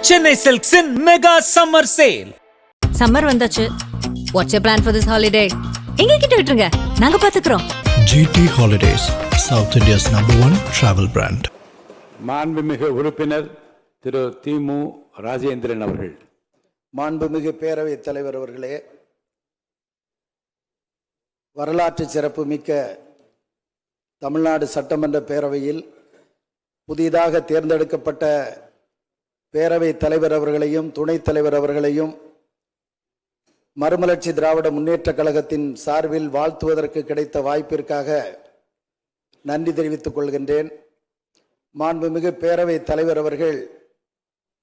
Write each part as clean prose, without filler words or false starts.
Chennai Silks in Mega Summer Sale. Summer வந்தாச்சு. What's your plan for this holiday? எங்க கிட்ட விட்டுருங்க, நாங்க பாத்துக்கிறோம். GT Holidays, South India's #1 travel brand. மாண்புமிகு உறுப்பினர் திரு திமு ராஜேந்திரன் அவர்கள். மாண்புமிகு பேரவைத் தலைவர் அவர்களே, வரலாற்று சிறப்பு மிக்க தமிழ்நாடு சட்டமன்ற பேரவையில் புதிதாக தேர்ந்தெடுக்கப்பட்ட பேரவைத் தலைவர் அவர்களையும் துணைத் தலைவர் அவர்களையும் மறுமலர்ச்சி திராவிட முன்னேற்ற கழகத்தின் சார்பில் வாழ்த்துவதற்கு கிடைத்த வாய்ப்பிற்காக நன்றி தெரிவித்துக் கொள்கின்றேன். மாண்புமிகு பேரவைத் தலைவர் அவர்கள்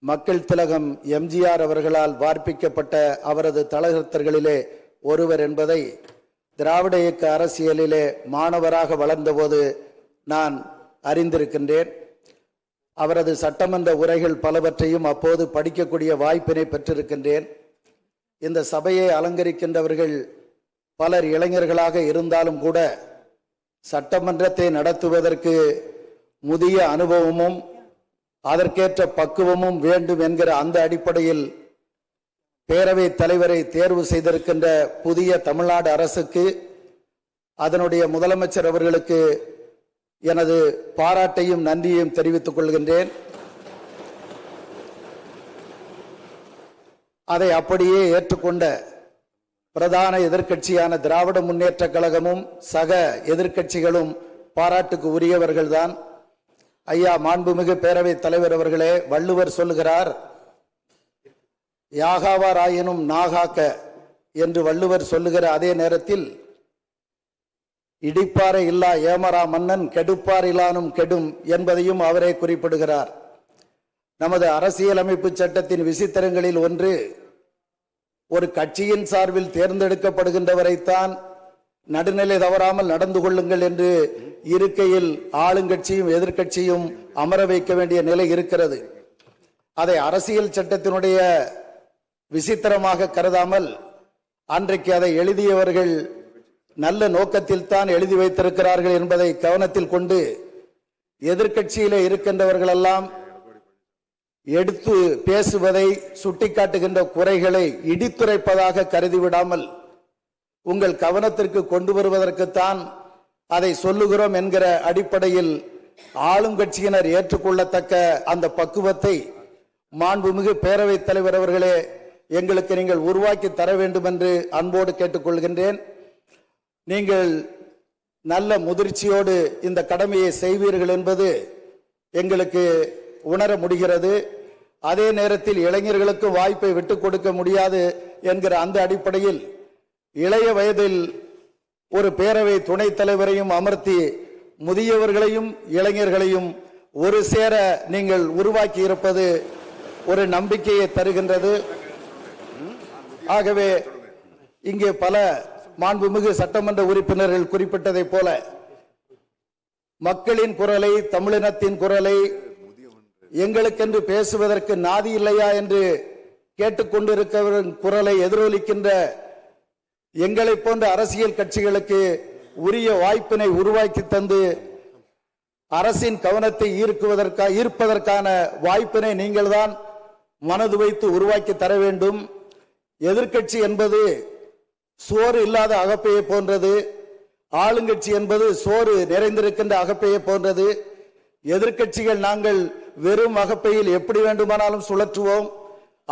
மக்கள் திலகம் எம்ஜிஆர் அவர்களால் வார்ப்பிக்கப்பட்ட அவரது தலகர்த்தர்களிலே ஒருவர் என்பதை திராவிட இயக்க அரசியலிலே மாணவராக வளர்ந்தபோது நான் அறிந்திருக்கின்றேன். அவரது சட்டமன்ற உரைகள் பலவற்றையும் அப்போது படிக்கக்கூடிய வாய்ப்பினை பெற்றிருக்கின்றேன். இந்த சபையை அலங்கரிக்கின்றவர்கள் பலர் இளைஞர்களாக இருந்தாலும் கூட சட்டமன்றத்தை நடத்துவதற்கு முதிய அனுபவமும் அதற்கேற்ற பக்குவமும் வேண்டும் என்கிற அந்த அடிப்படையில் பேரவைத் தலைவரை தேர்வு செய்திருக்கின்ற புதிய தமிழ்நாடு அரசுக்கு, அதனுடைய முதலமைச்சர் அவர்களுக்கு எனது பாராட்டையும் நன்றியையும் தெரிவித்துக் கொள்கின்றேன். அதை அப்படியே ஏற்றுக்கொண்ட பிரதான எதிர்க்கட்சியான திராவிட முன்னேற்ற கழகமும் சக எதிர்க்கட்சிகளும் பாராட்டுக்கு உரியவர்கள்தான். ஐயா மாண்புமிகு பேரவைத் தலைவர் அவர்களே, வள்ளுவர் சொல்லுகிறார், யாகாவாராயினும் நாகாக்க என்று வள்ளுவர் சொல்லுகிற அதே நேரத்தில் இடிப்பாறை இல்லா ஏமரா மன்னன் கெடுப்பார் இல்லானும் கெடும் என்பதையும் அவரே குறிப்பிடுகிறார். நமது அரசியலமைப்பு சட்டத்தின் விசித்திரங்களில் ஒன்று, ஒரு கட்சியின் சார்பில் தேர்ந்தெடுக்கப்படுகின்றவரைத்தான் நடுநிலை தவறாமல் நடந்து கொள்ளுங்கள் என்று இருக்கையில் ஆளுங்கட்சியும் எதிர்க்கட்சியும் அமர வைக்க வேண்டிய நிலை இருக்கிறது. அதை அரசியல் சட்டத்தினுடைய விசித்திரமாக கருதாமல் அன்றைக்கு அதை எழுதியவர்கள் நல்ல நோக்கத்தில் தான் எழுதி வைத்திருக்கிறார்கள் என்பதை கவனத்தில் கொண்டு எதிர்க்கட்சியிலே இருக்கின்றவர்களெல்லாம் எடுத்து பேசுவதை, சுட்டிக்காட்டுகின்ற குறைகளை இடித்துரைப்பதாக கருதிவிடாமல் உங்கள் கவனத்திற்கு கொண்டு வருவதற்குத்தான் அதை சொல்லுகிறோம் என்கிற அடிப்படையில் ஆளுங்கட்சியினர் ஏற்றுக்கொள்ளத்தக்க அந்த பக்குவத்தை மாண்புமிகு பேரவைத் தலைவர் அவர்களே எங்களுக்கு நீங்கள் உருவாக்கி தர வேண்டும் என்று அன்போடு கேட்டுக்கொள்கின்றேன். நீங்கள் நல்ல முதிர்ச்சியோடு இந்த கடமையை செய்வீர்கள் என்பது எங்களுக்கு உணர முடிகிறது. அதே நேரத்தில் இளைஞர்களுக்கு வாய்ப்பை விட்டுக் கொடுக்க முடியாது என்கிற அந்த அடிப்படையில் இளைய வயதில் ஒரு பேரவை துணைத் தலைவரையும் அமர்த்தி முதியவர்களையும் இளைஞர்களையும் ஒரு சேர நீங்கள் உருவாக்கி இருப்பது ஒரு நம்பிக்கையை தருகின்றது. ஆகவே இங்கே பல மாண்புமிகு சட்டமன்ற உறுப்பினர்கள் குறிப்பிட்டதை போல மக்களின் குரலை, தமிழினத்தின் குரலை எங்களுக்கென்று பேசுவதற்கு நாதி இல்லையா என்று கேட்டுக்கொண்டிருக்கிற குரலை எதிரொலிக்கின்ற எங்களை போன்ற அரசியல் கட்சிகளுக்கு உரிய வாய்ப்பினை உருவாக்கி தந்து அரசின் கவனத்தை ஈர்ப்பதற்கான வாய்ப்பினை நீங்கள் தான் மனது வைத்து உருவாக்கி தர வேண்டும். எதிர்க்கட்சி என்பது சோறு இல்லாத அகப்பையை போன்றது, ஆளுங்கட்சி என்பது சோறு நிறைந்திருக்கின்ற அகப்பையை போன்றது. எதிர்க்கட்சிகள் நாங்கள் வெறும் அகப்பையில் எப்படி வேண்டுமானாலும் சுழற்றுவோம்.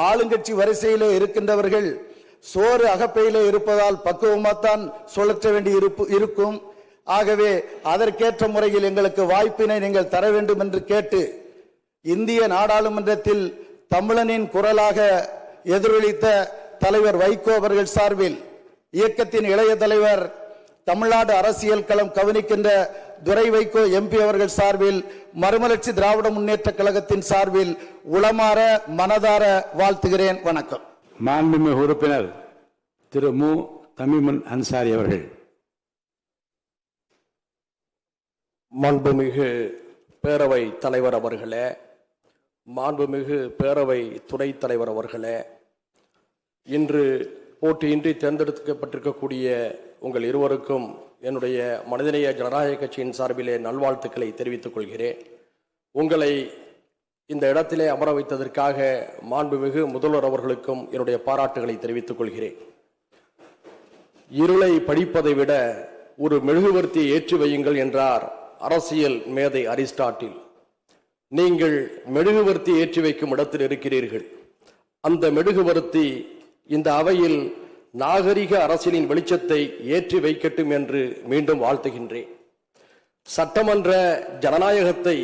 ஆளுங்கட்சி வரிசையிலே இருக்கின்றவர்கள் சோறு அகப்பையிலே இருப்பதால் பக்குவமாத்தான் சுழற்ற வேண்டி இருக்கும். ஆகவே அதற்கேற்ற முறையில் எங்களுக்கு வாய்ப்பினை நீங்கள் தர வேண்டும் என்று கேட்டு, இந்திய நாடாளுமன்றத்தில் தமிழனின் குரலாக எதிரொலித்த தலைவர் வைகோ அவர்கள் சார்பில், இயக்கத்தின் இளைய தலைவர், தமிழ்நாடு அரசியல் களம் கவனிக்கின்ற துரை வைகோ எம்பி அவர்கள் சார்பில், மறுமலர்ச்சி திராவிட முன்னேற்ற கழகத்தின் சார்பில் உளமாற மனதார வாழ்த்துகிறேன். வணக்கம். மாண்புமிகு உறுப்பினர் திரு மு தமிமுன் அன்சாரி அவர்கள். மாண்புமிகு பேரவை தலைவர் அவர்களே, மாண்புமிகு பேரவை துணைத் தலைவர் அவர்களே, இன்று போட்டியின்றி தேர்ந்தெடுக்கப்பட்டிருக்கக்கூடிய உங்கள் இருவருக்கும் என்னுடைய மனிதநேய ஜனநாயக கட்சியின் சார்பிலே நல்வாழ்த்துக்களை தெரிவித்துக் கொள்கிறேன். உங்களை இந்த இடத்திலே அமர வைத்ததற்காக மாண்புமிகு முதல்வர் அவர்களுக்கும் என்னுடைய பாராட்டுகளை தெரிவித்துக் கொள்கிறேன். இருளை படிப்பதை விட ஒரு மெழுகுவர்த்தியை ஏற்றி வையுங்கள் என்றார் அரசியல் மேதை அரிஸ்டாட்டில். நீங்கள் மெழுகுவர்த்தி ஏற்றி வைக்கும் இடத்தில் இருக்கிறீர்கள். அந்த மெழுகுவர்த்தி இந்த அவையில் நாகரிக அரசியலின் வெளிச்சத்தை ஏற்றி வைக்கட்டும் என்று மீண்டும் வாழ்த்துகின்றேன். சட்டமன்ற ஜனநாயகத்தை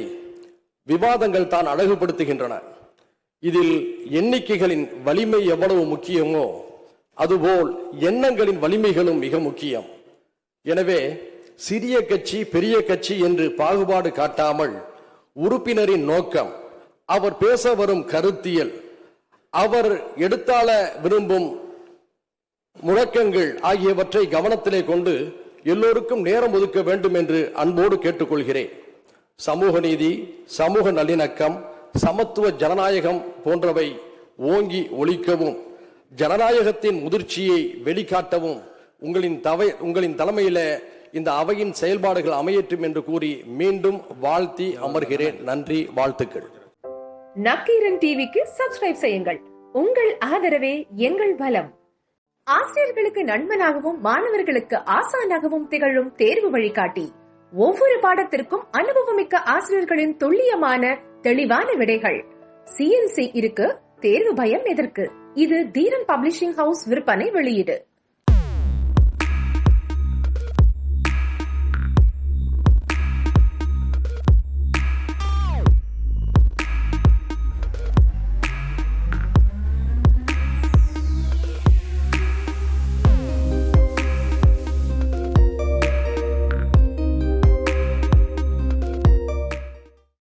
விவாதங்கள் தான் அழகுபடுத்துகின்றன. இதில் எண்ணிக்கைகளின் வலிமை எவ்வளவு முக்கியமோ அதுபோல் எண்ணங்களின் வலிமைகளும் மிக முக்கியம். எனவே சிறிய கட்சி பெரிய கட்சி என்று பாகுபாடு காட்டாமல் உறுப்பினரின் நோக்கம், அவர் பேச வரும் கருத்தியல், அவர் எடுத்தாள விரும்பும் முழக்கங்கள் ஆகியவற்றை கவனத்திலே கொண்டு எல்லோருக்கும் நேரம் ஒதுக்க வேண்டும் என்று அன்போடு கேட்டுக்கொள்கிறேன். சமூக நீதி, சமூக நல்லிணக்கம், சமத்துவ ஜனநாயகம் போன்றவை ஓங்கி ஒலிக்கவும் ஜனநாயகத்தின் முதிர்ச்சியை வெளிக்காட்டவும் உங்களின் தலைமையில இந்த அவையின் செயல்பாடுகள் அமையட்டும் என்று கூறி மீண்டும் வாழ்த்தி அமர்கிறேன். நன்றி, வாழ்த்துக்கள். நக்கீரன் டிவிக்கு சப்ஸ்கிரைப் செய்யுங்கள். உங்கள் ஆதரவே எங்கள் பலம். ஆசிரியர்களுக்கு நண்பனாகவும் மாணவர்களுக்கு ஆசானாகவும் திகழும் தேர்வு வழிகாட்டி. ஒவ்வொரு பாடத்திற்கும் அனுபவமிக்க ஆசிரியர்களின் துல்லியமான தெளிவான விடைகள். CNC இருக்கு, தேர்வு பயம் எதற்கு? இது தீரன் பப்ளிஷிங் ஹவுஸ் விற்பனை வெளியீடு.